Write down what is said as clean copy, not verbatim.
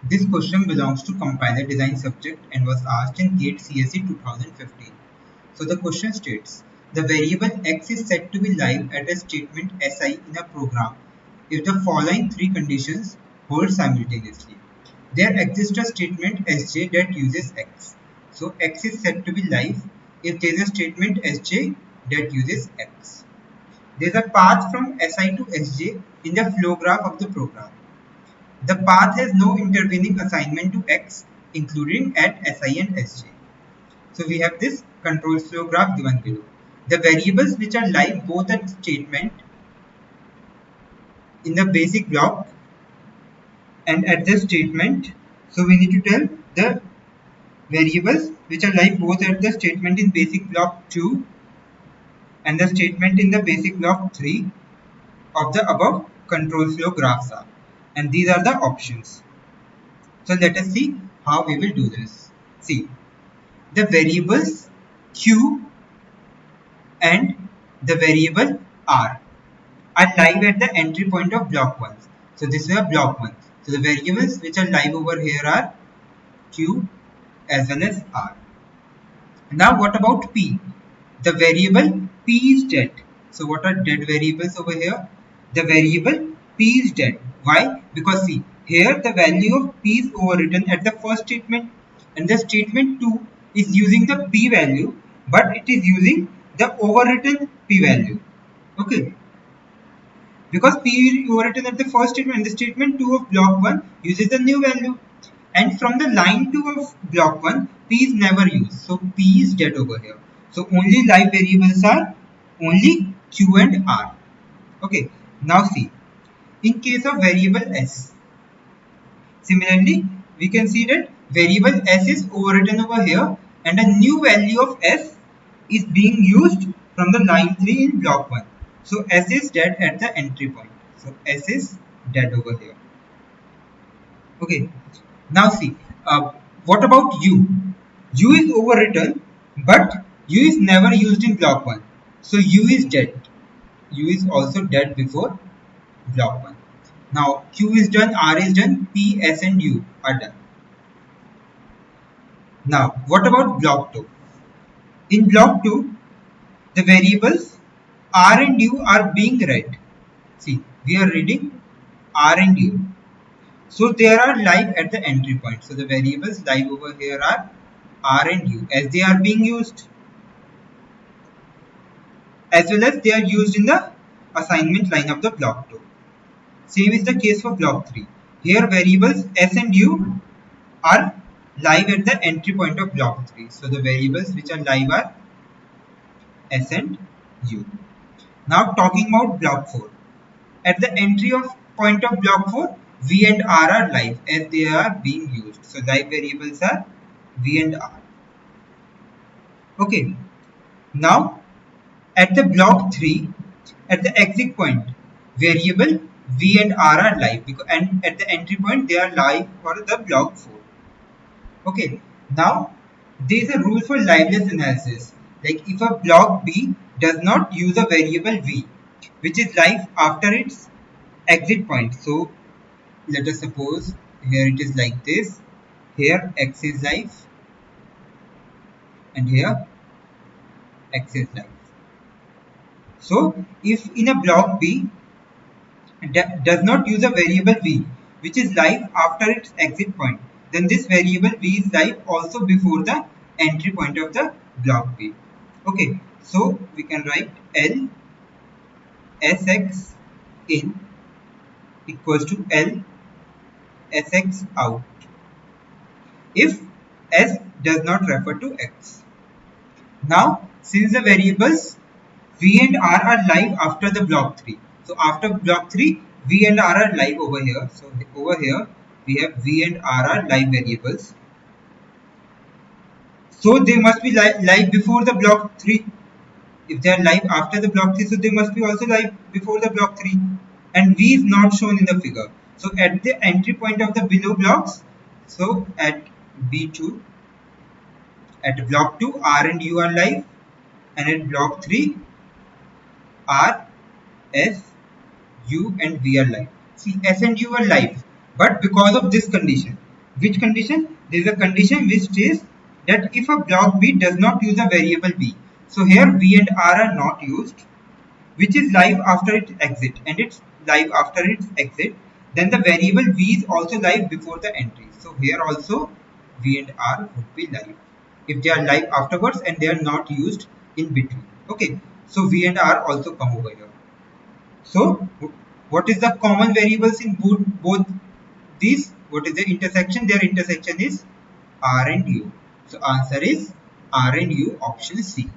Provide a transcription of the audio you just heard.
This question belongs to compiler design subject and was asked in GATE CSE 2015. So the question states, the variable x is said to be live at a statement si in a program if the following three conditions hold simultaneously. There exists a statement sj that uses x. So x is said to be live if there is a statement sj that uses x. There is a path from si to sj in the flow graph of the program. The path has no intervening assignment to x, including at si and sj. So we have this control flow graph given below. The variables which are live both at statement in the basic block and at the statement. So we need to tell the variables which are live both at the statement in basic block 2 and the statement in the basic block 3 of the above control flow graphs are. And these are the options. So let us see how we will do this. See, the variables q and the variable r are live at the entry point of block 1. So this is a block 1. So the variables which are live over here are q as well as r. Now what about p? The variable p is dead. So what are dead variables over here? The variable p is dead. Why? Because see, here the value of p is overwritten at the first statement and the statement 2 is using the p value, but it is using the overwritten p value. Okay, because p is overwritten at the first statement and the statement 2 of block 1 uses the new value, and from the line 2 of block 1 p is never used, so p is dead over here. So only live variables are only q and r. Okay, now see, in case of variable s, similarly we can see that variable s is overwritten over here and a new value of s is being used from the line 3 in block 1. So s is dead at the entry point. So s is dead over here. Okay. Now see, what about u? U is overwritten, but u is never used in block 1. So u is dead. U is also dead before block 1. Now q is done, r is done, p, s and u are done. Now what about block 2? In block 2, the variables r and u are being read. See, we are reading r and u. So they are live at the entry point. So the variables live over here are r and u as they are being used, as well as they are used in the assignment line of the block 2. Same is the case for block 3. Here variables s and u are live at the entry point of block 3. So the variables which are live are s and u. Now talking about block 4. At the entry of point of block 4, v and r are live as they are being used. So live variables are v and r. Okay. Now at the block 3, at the exit point, variable v and r are live because, and at the entry point they are live for the block 4. Okay. Now there is a rule for liveness analysis. Like if a block B does not use a variable v, which is live after its exit point. So let us suppose here it is like this. Here x is live and here x is live. So if in a block B does not use a variable v, which is live after its exit point, then this variable v is live also before the entry point of the block B. Okay, so we can write L Sx in equals to L Sx out if S does not refer to x. Now, since the variables v and r are live after the block 3, so after block 3, v and r are live over here. So over here we have v and r are live variables. So they must be live before the block 3. If they are live after the block 3, so they must be also live before the block 3. And v is not shown in the figure. So at the entry point of the below blocks, so at B2, at block 2, R and U are live, and at block 3, R, S, U and V are live. See, S and U are live, but because of this condition, Which condition? There is a condition which says that if a block B does not use a variable B, so here V and R are not used, which is live after its exit, and it's live after its exit, then the variable V is also live before the entry. So here also V and R would be live if they are live afterwards and they are not used in between. Okay, so V and R also come over here. So what is the common variables in both these? What is the intersection? Their intersection is R and U. So answer is R and U, option C.